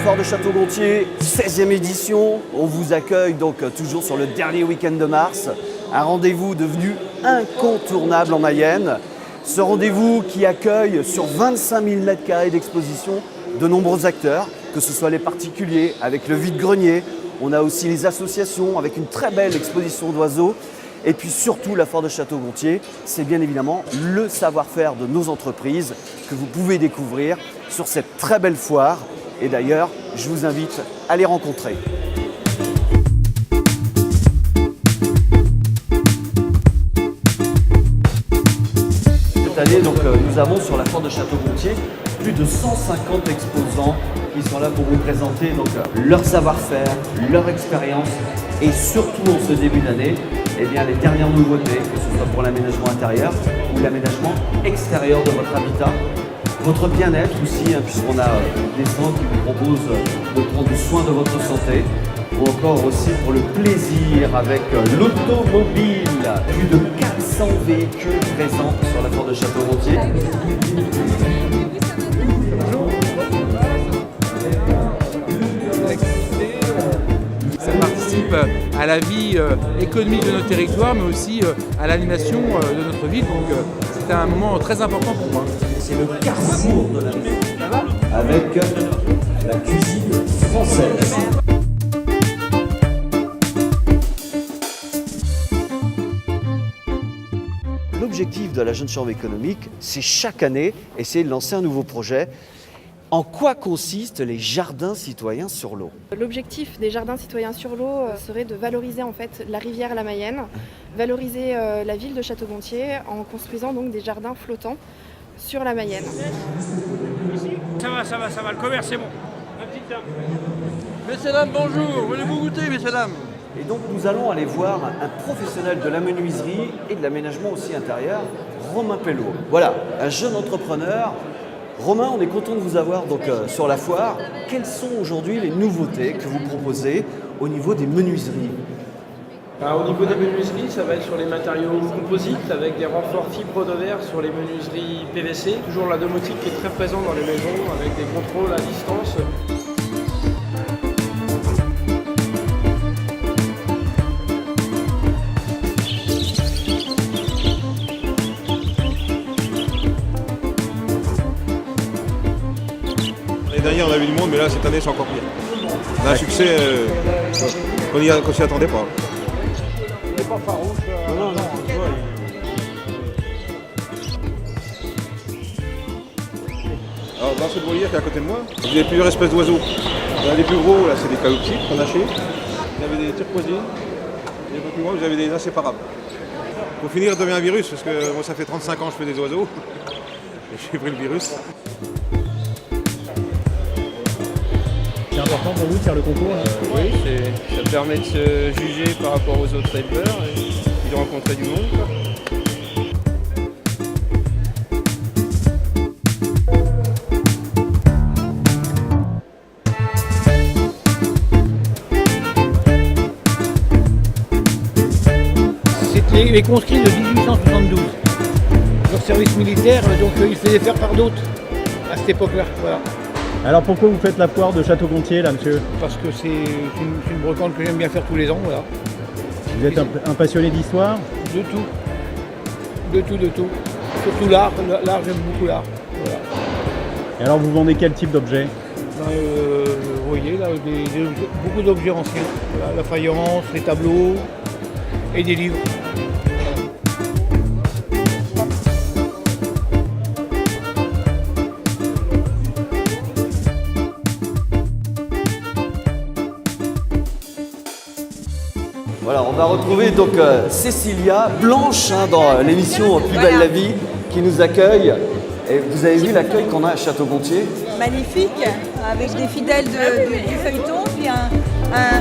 foire de Château-Gontier, 16e édition. On vous accueille donc toujours sur le dernier week-end de mars. Un rendez-vous devenu incontournable en Mayenne. Ce rendez-vous qui accueille sur 25 000 m² d'exposition de nombreux acteurs, que ce soit les particuliers avec le vide-grenier. On a aussi les associations avec une très belle exposition d'oiseaux. Et puis surtout, la foire de Château-Gontier, c'est bien évidemment le savoir-faire de nos entreprises que vous pouvez découvrir sur cette très belle foire. Et d'ailleurs, je vous invite à les rencontrer. Cette année, nous avons sur la foire de Château-Gontier plus de 150 exposants qui sont là pour vous présenter leur savoir-faire, leur expérience et surtout en ce début d'année, les dernières nouveautés, que ce soit pour l'aménagement intérieur ou l'aménagement extérieur de votre habitat. Votre bien-être aussi, puisqu'on a des centres qui vous proposent de prendre soin de votre santé, ou encore aussi pour le plaisir avec l'automobile. Plus de 400 véhicules présents sur la foire de Château-Gontier. Ça participe à la vie économique de notre territoire, mais aussi à l'animation de notre ville. Donc c'était un moment très important pour moi. C'est le carrefour de la maison, avec la cuisine française. L'objectif de la Jeune Chambre économique, c'est chaque année essayer de lancer un nouveau projet. En quoi consistent les jardins citoyens sur l'eau? L'objectif des jardins citoyens sur l'eau serait de valoriser en fait la rivière La Mayenne, valoriser la ville de Château-Gontier en construisant donc des jardins flottants sur la Mayenne. Ça va, le commerce c'est bon. Messieurs dames, bonjour, voulez-vous goûter, messieurs dames? Et donc nous allons aller voir un professionnel de la menuiserie et de l'aménagement aussi intérieur, Romain Pello. Voilà, un jeune entrepreneur. Romain, on est content de vous avoir sur la foire. Quelles sont aujourd'hui les nouveautés que vous proposez au niveau des menuiseries? Au niveau des menuiseries, ça va être sur les matériaux composites avec des renforts fibres de verre sur les menuiseries PVC. Toujours la domotique qui est très présente dans les maisons avec des contrôles à distance. L'année dernière, on avait du monde, mais là, cette année, c'est encore pire. On a un succès qu'on s'y attendait pas. Il n'est pas farouche. Non. Alors, dans cette volière qui est à côté de moi, vous avez plusieurs espèces d'oiseaux. Il y en a des plus gros, là, c'est des calopsites, panachés. Vous avez des turquoisines. Et un peu plus loin, vous avez des inséparables. Pour finir, devient un virus, parce que moi, ça fait 35 ans que je fais des oiseaux. Et j'ai pris le virus. C'est important pour vous de faire le concours là? Oui, ça permet de se juger par rapport aux autres éleveurs et de rencontrer du monde. C'est les conscrits de 1872. Leur service militaire, donc ils faisaient faire par d'autres à cette époque-là. Voilà. Alors pourquoi vous faites la foire de Château-Gontier là, monsieur? Parce que c'est une brocante que j'aime bien faire tous les ans. Voilà. Vous êtes un passionné d'histoire? De tout. De tout. Surtout l'art. L'art, j'aime beaucoup l'art. Voilà. Et alors vous vendez quel type d'objets? Vous voyez là, beaucoup d'objets anciens. Voilà, la faïence, les tableaux et des livres. Voilà, on va retrouver Cécilia, Blanche dans l'émission Plus belle la vie qui nous accueille. Et vous avez vu l'accueil qu'on a à Château-Gontier? Magnifique, avec des fidèles du feuilleton, puis un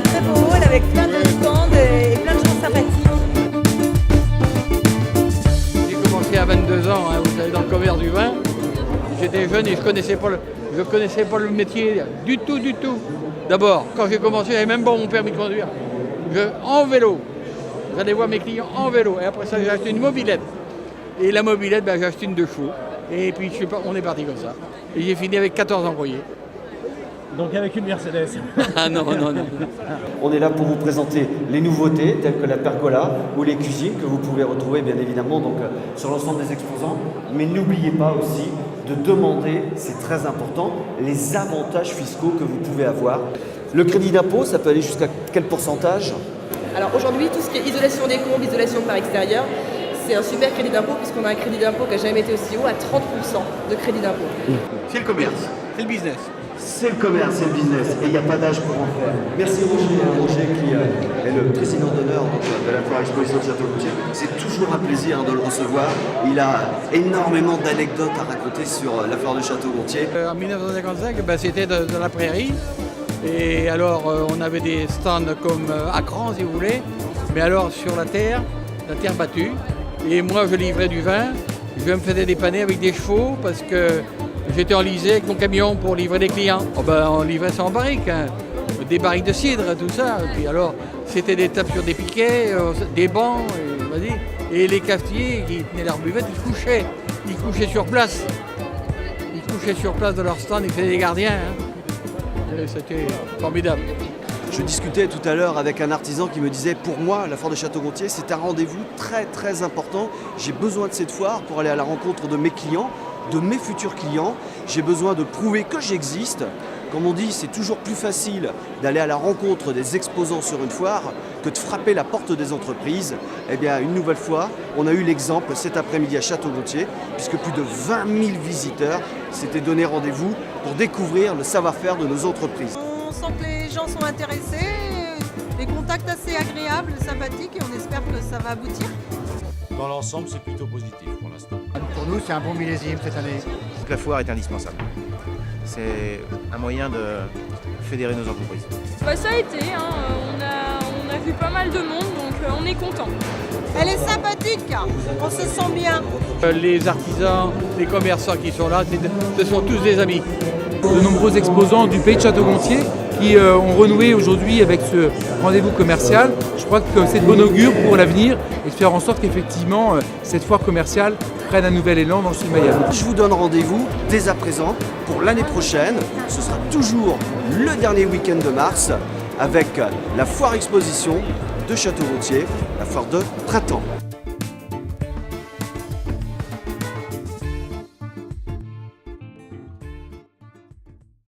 très beau hall avec plein de stands et plein de gens sympathiques. J'ai commencé à 22 ans, vous savez, dans le commerce du vin. J'étais jeune et je connaissais pas le métier du tout. D'abord, quand j'ai commencé, j'avais même pas mon permis de conduire. En vélo. J'allais voir mes clients en vélo. Et après ça, j'ai acheté une mobilette. Et la mobilette, j'ai acheté une 2 chevaux. Et puis, on est parti comme ça. Et j'ai fini avec 14 employés. Donc avec une Mercedes. Ah non, non, non. On est là pour vous présenter les nouveautés telles que la pergola ou les cuisines que vous pouvez retrouver bien évidemment donc, sur l'ensemble des exposants. Mais n'oubliez pas aussi de demander, c'est très important, les avantages fiscaux que vous pouvez avoir. Le crédit d'impôt, ça peut aller jusqu'à quel pourcentage? Alors aujourd'hui, tout ce qui est isolation des combles, isolation par extérieur, c'est un super crédit d'impôt puisqu'on a un crédit d'impôt qui n'a jamais été aussi haut à 30% de crédit d'impôt. C'est le commerce, c'est le business. C'est le commerce, c'est le business, et il n'y a pas d'âge pour en faire. Merci Roger, Roger qui est le président d'honneur de la Foire Exposition de Château-Gontier. C'est toujours un plaisir de le recevoir. Il a énormément d'anecdotes à raconter sur la Foire de Château-Gontier. En 1955, c'était dans la prairie. Et alors, on avait des stands comme à Cran, si vous voulez, mais alors sur la terre battue. Et moi, je livrais du vin. Je me faisais dépanner avec des chevaux parce que j'étais enlisé avec mon camion pour livrer des clients. Oh ben, on livrait ça en barrique, hein. Des barriques de cidre, tout ça. Et puis alors, c'était des tapes sur des piquets, des bancs, et les cafetiers qui tenaient leur buvette, ils couchaient. Ils couchaient sur place. Ils couchaient sur place de leur stand, ils faisaient des gardiens. Hein. C'était formidable. Je discutais tout à l'heure avec un artisan qui me disait, pour moi, la Foire de Château-Gontier, c'est un rendez-vous très très important. J'ai besoin de cette foire pour aller à la rencontre de mes clients, de mes futurs clients. J'ai besoin de prouver que j'existe. Comme on dit, c'est toujours plus facile d'aller à la rencontre des exposants sur une foire que de frapper la porte des entreprises. Eh bien, une nouvelle fois, on a eu l'exemple cet après-midi à Château-Gontier, puisque plus de 20 000 visiteurs s'étaient donné rendez-vous pour découvrir le savoir-faire de nos entreprises. On sent que les gens sont intéressés, les contacts assez agréables, sympathiques, et on espère que ça va aboutir. Dans l'ensemble, c'est plutôt positif pour l'instant. Pour nous, c'est un bon millésime cette année. La foire est indispensable. C'est un moyen de fédérer nos entreprises. Bah, ça a été, hein. On a vu pas mal de monde, donc on est content. Elle est sympathique, on se sent bien. Les artisans, les commerçants qui sont là, ce sont tous des amis. De nombreux exposants du pays de Château-Gontier qui ont renoué aujourd'hui avec ce rendez-vous commercial. Je crois que c'est de bon augure pour l'avenir et de faire en sorte qu'effectivement cette foire commerciale prenne un nouvel élan dans le Sud-Mayenne. Je vous donne rendez-vous dès à présent pour l'année prochaine. Ce sera toujours le dernier week-end de mars avec la Foire Exposition de Château-Gontier, la foire de printemps.